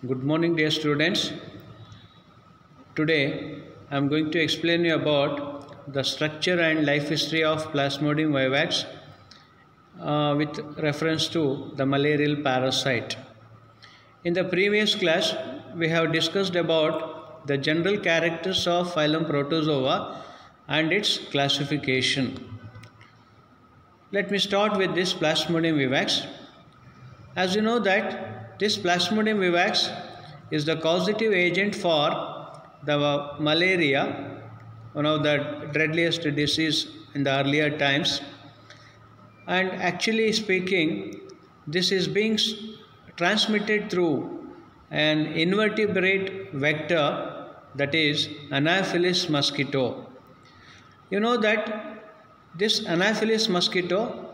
Good morning, dear students. Today I am going to explain you about the structure and life history of Plasmodium vivax with reference to the malarial parasite. In the previous class, we have discussed about the general characters of phylum Protozoa and its classification. Let me start with this Plasmodium vivax. As you know that this Plasmodium vivax is the causative agent for the malaria, one of the deadliest disease in the earlier times. And actually speaking, this is being transmitted through an invertebrate vector, that is Anopheles mosquito. You know that this Anopheles mosquito,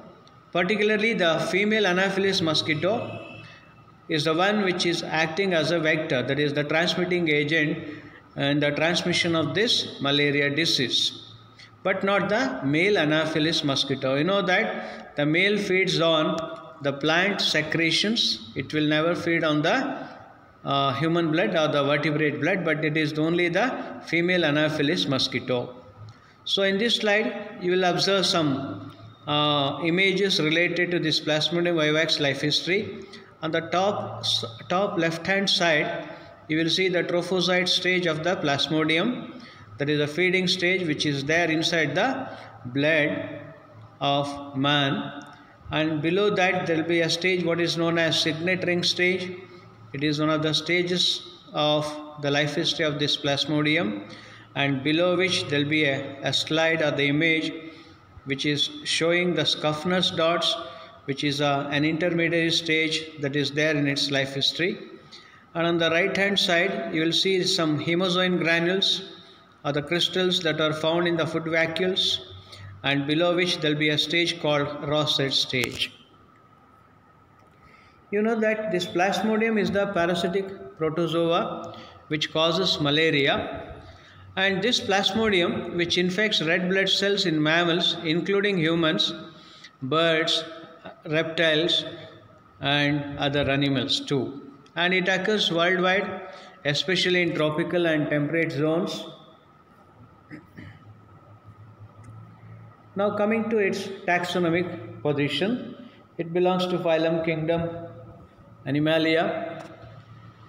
particularly the female Anopheles mosquito, is the one which is acting as a vector, that is the transmitting agent in the transmission of this malaria disease, but not the male Anopheles mosquito. You know that the male feeds on the plant secretions, it will never feed on the human blood or the vertebrate blood, but it is only the female Anopheles mosquito. So in this slide you will observe some images related to this Plasmodium vivax life history. On the top left hand side you will see the trophozoite stage of the Plasmodium, that is the feeding stage which is there inside the blood of man, and below that there will be a stage what is known as signet ring stage. It is one of the stages of the life history of this Plasmodium, and below which there will be a slide or the image which is showing the Scuffner's dots, which is an intermediate stage that is there in its life history. And on the right hand side you will see some hemozoin granules or the crystals that are found in the food vacuoles, and below which there will be a stage called Rosette stage. You know that this Plasmodium is the parasitic protozoa which causes malaria. And this Plasmodium, which infects red blood cells in mammals including humans, birds, reptiles and other animals too. And it occurs worldwide, especially in tropical and temperate zones. Now coming to its taxonomic position, it belongs to phylum kingdom Animalia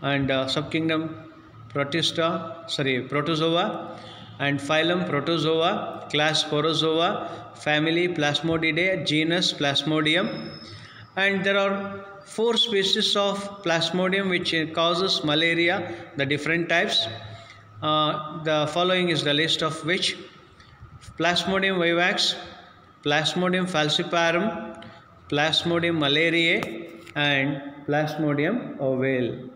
and subkingdom Protozoa, and phylum Protozoa, class Sporozoa, family Plasmodidae, genus Plasmodium. And there are 4 species of Plasmodium which causes malaria, the different types. The following is the list of which: Plasmodium vivax, Plasmodium falciparum, Plasmodium malariae and Plasmodium ovale.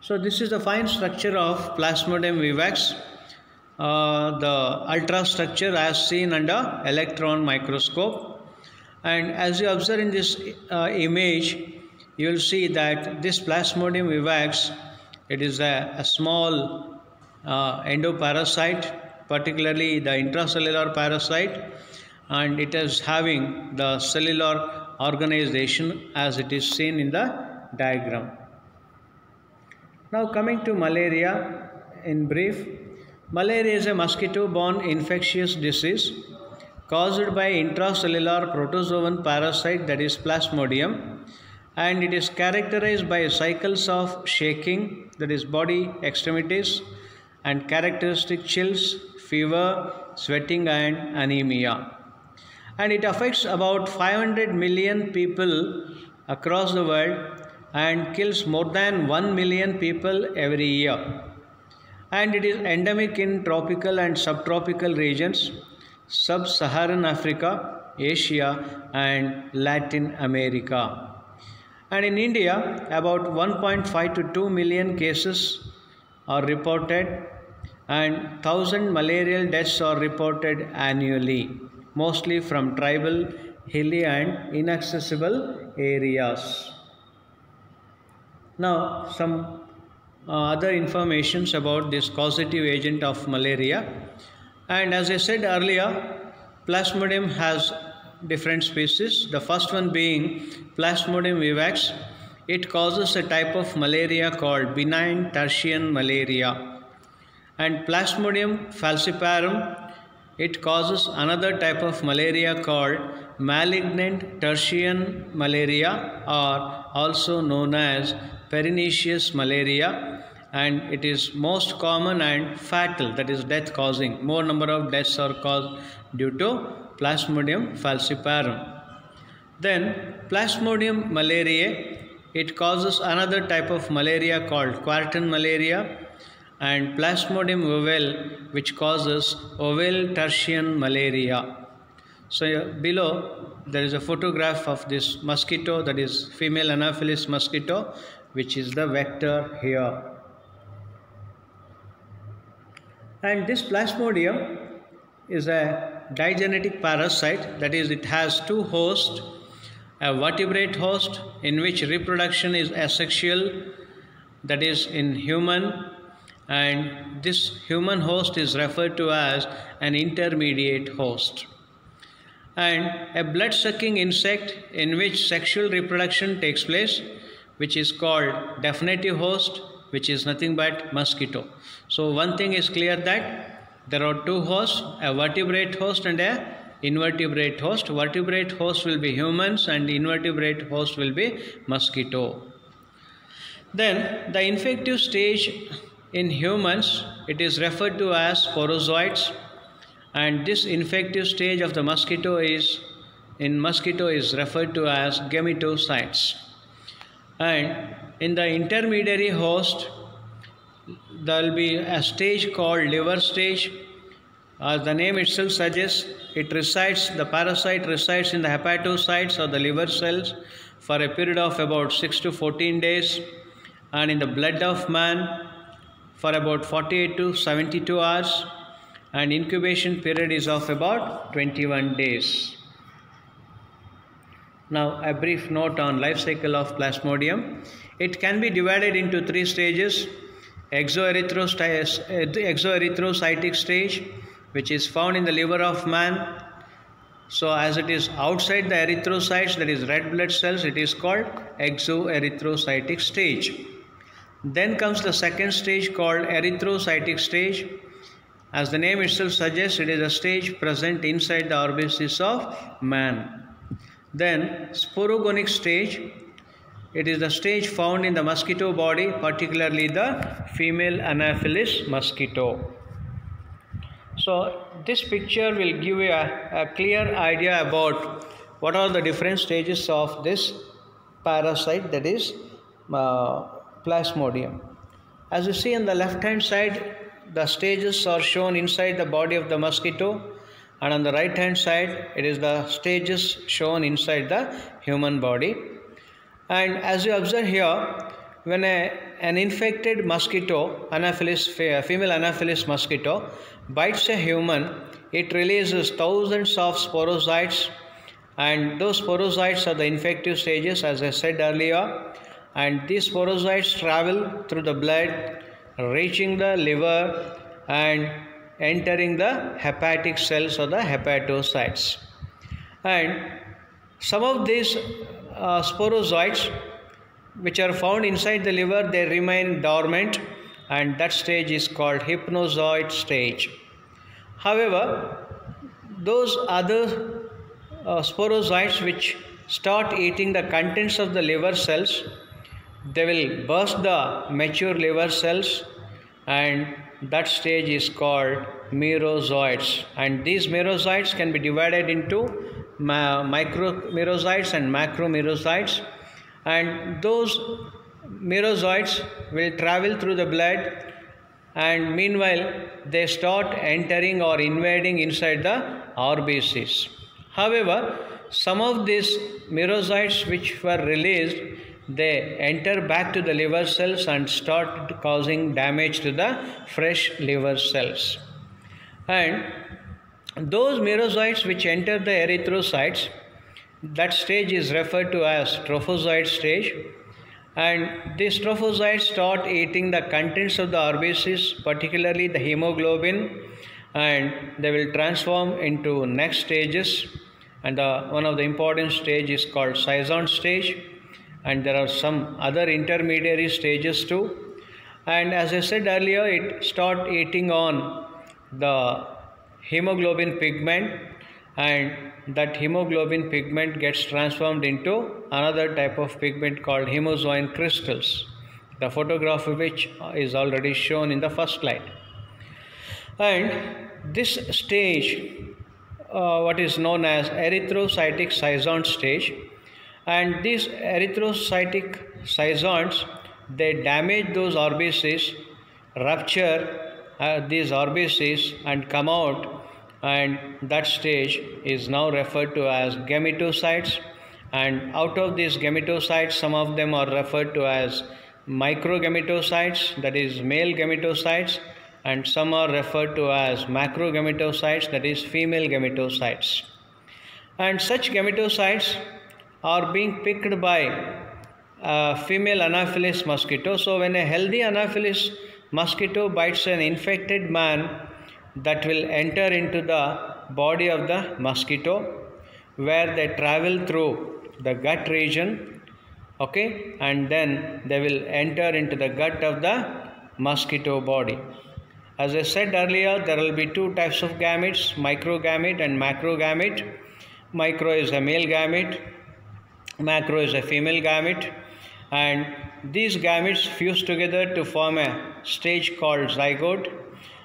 So this is the fine structure of Plasmodium vivax, the ultrastructure as seen under electron microscope. And as you observe in this image, you will see that this Plasmodium vivax, it is a small endoparasite, particularly the intracellular parasite, and it is having the cellular organization as it is seen in the diagram. Now coming to malaria in brief. Malaria is a mosquito-borne infectious disease caused by intracellular protozoan parasite, that is Plasmodium, and it is characterized by cycles of shaking, that is body extremities, and characteristic chills, fever, sweating and anemia. And it affects about 500 million people across the world and kills more than 1 million people every year. And it is endemic in tropical and subtropical regions, sub-Saharan Africa, Asia and Latin America. And in India, about 1.5 to 2 million cases are reported, and 1,000 malarial deaths are reported annually, mostly from tribal, hilly and inaccessible areas. Now some other informations about this causative agent of malaria. And as I said earlier, Plasmodium has different species. The first one being Plasmodium vivax, it causes a type of malaria called benign tertian malaria. And Plasmodium falciparum, it causes another type of malaria called malignant tertian malaria, or also known as pernicious malaria, and it is most common and fatal, that is death causing. More number of deaths are caused due to Plasmodium falciparum. Then Plasmodium malariae, it causes another type of malaria called quartan malaria, and Plasmodium ovale, which causes ovale tertian malaria. So below there is a photograph of this mosquito, that is female Anopheles mosquito, which is the vector here. And this Plasmodium is a digenetic parasite, that is, it has two hosts, a vertebrate host in which reproduction is asexual, that is in human, and this human host is referred to as an intermediate host, and a blood-sucking insect in which sexual reproduction takes place, which is called definitive host, which is nothing but mosquito. So one thing is clear, that there are two hosts, a vertebrate host and a invertebrate host. Vertebrate host will be humans and invertebrate host will be mosquito. Then the infective stage in humans, it is referred to as sporozoites, and this infective stage of the mosquito is referred to as gametocytes. And in the intermediary host, there will be a stage called liver stage. As the name itself suggests, the parasite resides in the hepatocytes or the liver cells for a period of about 6 to 14 days, and in the blood of man for about 48 to 72 hours, and incubation period is of about 21 days. Now a brief note on life cycle of Plasmodium. It can be divided into three stages: exoerythrocytic stage, which is found in the liver of man. So as it is outside the erythrocytes, that is red blood cells, it is called exoerythrocytic stage. Then comes the second stage called erythrocytic stage. As the name itself suggests, it is a stage present inside the orbices of man. Then sporogonic stage, it is the stage found in the mosquito body, particularly the female Anopheles mosquito. So this picture will give you a clear idea about what are the different stages of this parasite, that is Plasmodium. As you see on the left hand side, the stages are shown inside the body of the mosquito, and on the right hand side it is the stages shown inside the human body. And as you observe here, when an infected mosquito, female Anopheles mosquito, bites a human, it releases thousands of sporozoites, and those sporozoites are the infective stages, as I said earlier, and these sporozoites travel through the blood, reaching the liver and entering the hepatic cells or the hepatocytes. And some of these sporozoites which are found inside the liver, they remain dormant, and that stage is called hypnozoid stage. However, those other sporozoites which start eating the contents of the liver cells, they will burst the mature liver cells, and that stage is called merozoites. And these merozoites can be divided into micromerozoites and macromerozoites, and those merozoites will travel through the blood, and meanwhile they start entering or invading inside the orbices. However, some of these merozoites which were released, they enter back to the liver cells and start causing damage to the fresh liver cells. And those merozoites which enter the erythrocytes, that stage is referred to as trophozoite stage, and these trophozoites start eating the contents of the orbices, particularly the hemoglobin, and they will transform into next stages, and one of the important stage is called scission stage. and there are some other intermediary stages too. And as I said earlier, it start eating on the hemoglobin pigment, and that hemoglobin pigment gets transformed into another type of pigment called hemozoin crystals, the photograph of which is already shown in the first slide. And this stage, what is known as erythrocytic scission stage, and these erythrocytic scissions, they damage those RBCs, rupture these RBCs and come out, and that stage is now referred to as gametocytes. And out of these gametocytes, some of them are referred to as microgametocytes, that is male gametocytes, and some are referred to as macrogametocytes, that is female gametocytes. And such gametocytes are being picked by female Anopheles mosquito. So when a healthy Anopheles mosquito bites an infected man, that will enter into the body of the mosquito, where they travel through the gut region, okay, and then they will enter into the gut of the mosquito body. As I said earlier, there will be two types of gametes, microgamete and macrogamete. Micro is a male gamete, macro is a female gamete, and these gametes fuse together to form a stage called zygote,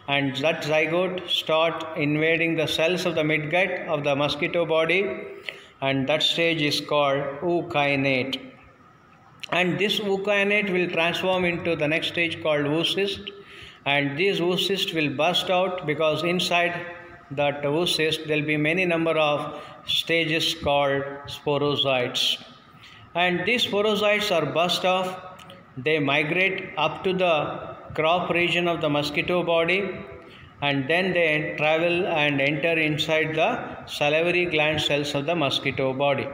and that zygote start invading the cells of the midgut of the mosquito body, and that stage is called ookinete. And this ookinete will transform into the next stage called oocyst, and these oocysts will burst out, because inside that oocyst there will be many number of stages called sporozoites. And these sporozoites are burst off, they migrate up to the crop region of the mosquito body, and then they travel and enter inside the salivary gland cells of the mosquito body.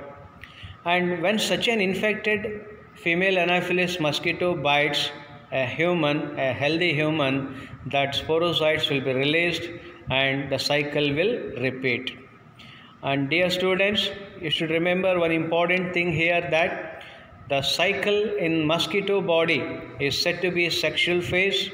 And when such an infected female Anopheles mosquito bites a human, a healthy human, that sporozoites will be released and the cycle will repeat. And dear students, you should remember one important thing here, that the cycle in mosquito body is said to be sexual phase,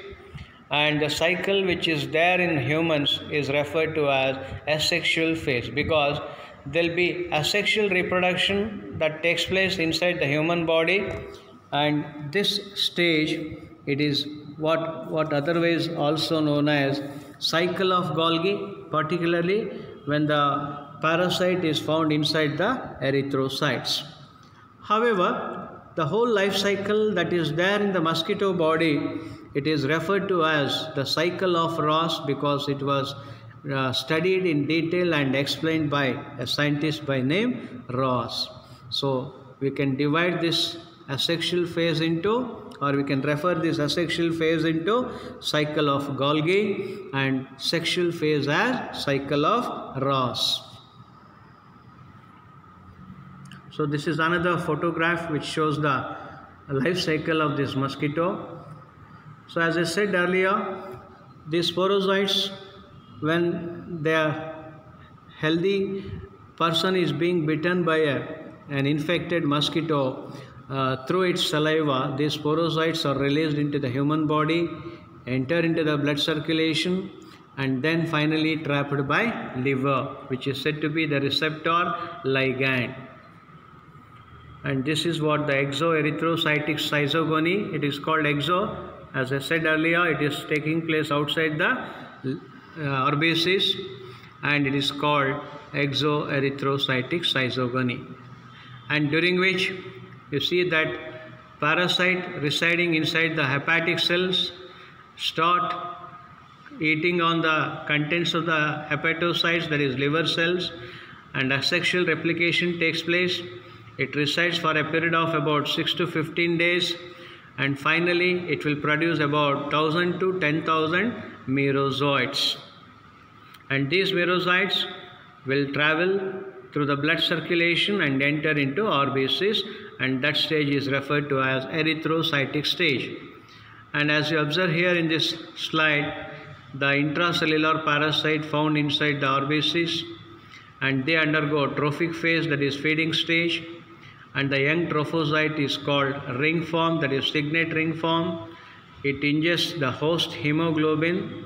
and the cycle which is there in humans is referred to as asexual phase, because there will be asexual reproduction that takes place inside the human body. And this stage, it is what otherwise also known as cycle of Golgi, particularly when the parasite is found inside the erythrocytes. However, the whole life cycle that is there in the mosquito body, it is referred to as the cycle of Ross, because it was studied in detail and explained by a scientist by name Ross. So we can divide this asexual phase into, or we can refer this asexual phase into cycle of Golgi, and sexual phase as cycle of Ross. So this is another photograph which shows the life cycle of this mosquito. So as I said earlier, these sporozoites, when their healthy person is being bitten by an infected mosquito, through its saliva, these sporozoites are released into the human body, enter into the blood circulation, and then finally trapped by liver, which is said to be the receptor ligand. And this is what the exoerythrocytic schizogony, it is called exo. As I said earlier, it is taking place outside the RBCs, and it is called exoerythrocytic schizogony, and during which you see that parasite residing inside the hepatic cells start eating on the contents of the hepatocytes, that is liver cells, and asexual replication takes place. It resides for a period of about 6 to 15 days, and finally it will produce about 1000 to 10,000 merozoites. And these merozoites will travel through the blood circulation and enter into RBCs, and that stage is referred to as erythrocytic stage. And as you observe here in this slide, the intracellular parasite found inside the RBCs, and they undergo trophic phase, that is feeding stage, and the young trophozoite is called ring form, that is signet ring form. It ingests the host hemoglobin,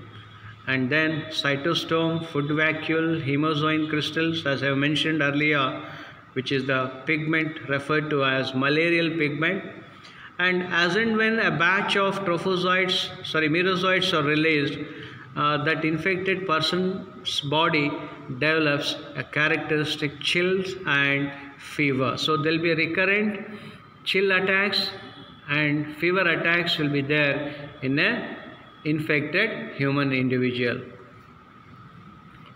and then cytostome, food vacuole, hemozoin crystals, as I have mentioned earlier, which is the pigment referred to as malarial pigment. And as and when a batch of merozoites are released, that infected person's body develops a characteristic chills and fever. So there will be recurrent chill attacks and fever attacks will be there in a infected human individual.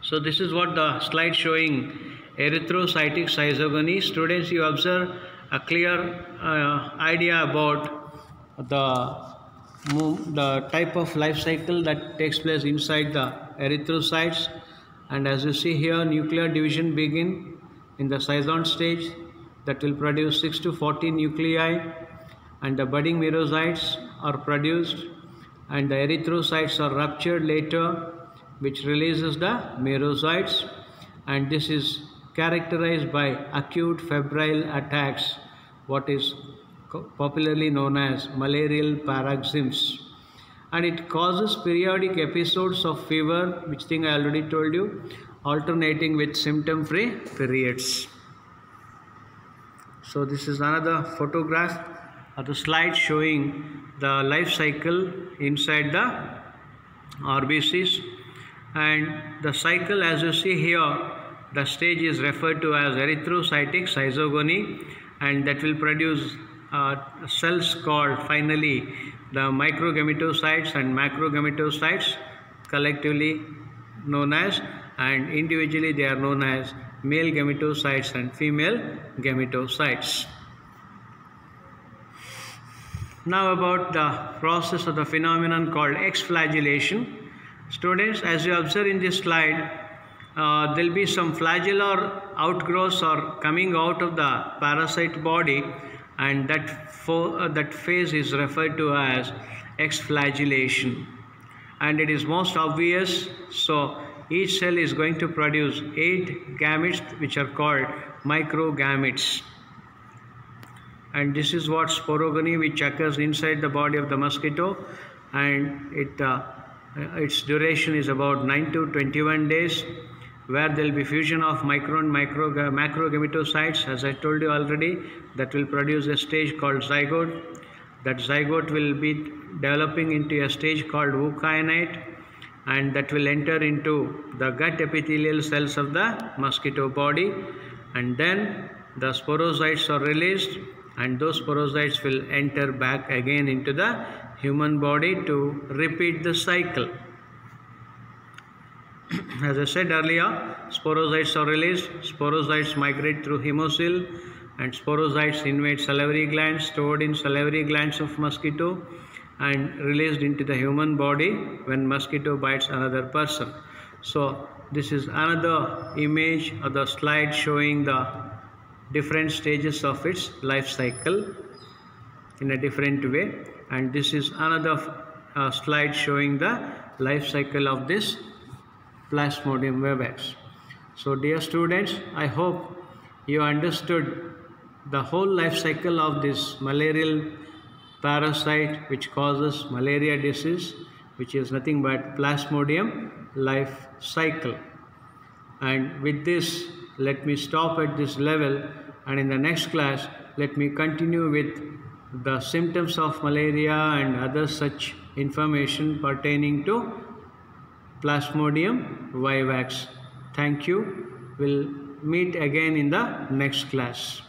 So this is what the slide showing erythrocytic schizogony. Students, you observe a clear idea about the type of life cycle that takes place inside the erythrocytes. And as you see here, nuclear division begin in the schizon stage, that will produce 6 to 14 nuclei, and the budding merozoites are produced, and the erythrocytes are ruptured later, which releases the merozoites, and this is characterized by acute febrile attacks, what is popularly known as malarial paroxysms, and it causes periodic episodes of fever, which thing I already told you, alternating with symptom-free periods. So this is another photograph of the slide showing the life cycle inside the RBCs, and the cycle, as you see here, the stage is referred to as erythrocytic schizogony, and that will produce cells called finally the microgametocytes and macrogametocytes, collectively known as, and individually they are known as male gametocytes and female gametocytes. Now about the process of the phenomenon called exflagellation. Students, as you observe in this slide, there will be some flagellar outgrowths or coming out of the parasite body, and that phase is referred to as exflagellation, and it is most obvious. So each cell is going to produce 8 gametes, which are called microgametes, and this is what sporogony, which occurs inside the body of the mosquito, and its duration is about 9 to 21 days, where there will be fusion of micro and macrogametocytes, as I told you already, that will produce a stage called zygote. That zygote will be developing into a stage called ookianate, and that will enter into the gut epithelial cells of the mosquito body, and then the sporozoites are released, and those sporozoites will enter back again into the human body to repeat the cycle. As I said earlier, sporozoites are released, sporozoites migrate through hemocoel, and sporozoites invade salivary glands, stored in salivary glands of mosquito, and released into the human body when mosquito bites another person. So this is another image of the slide showing the different stages of its life cycle in a different way, and this is another slide showing the life cycle of this Plasmodium vivax. So dear students, I hope you understood the whole life cycle of this malarial parasite which causes malaria disease, which is nothing but Plasmodium life cycle. And with this, let me stop at this level, and in the next class let me continue with the symptoms of malaria and other such information pertaining to Plasmodium vivax. Thank you. We'll meet again in the next class.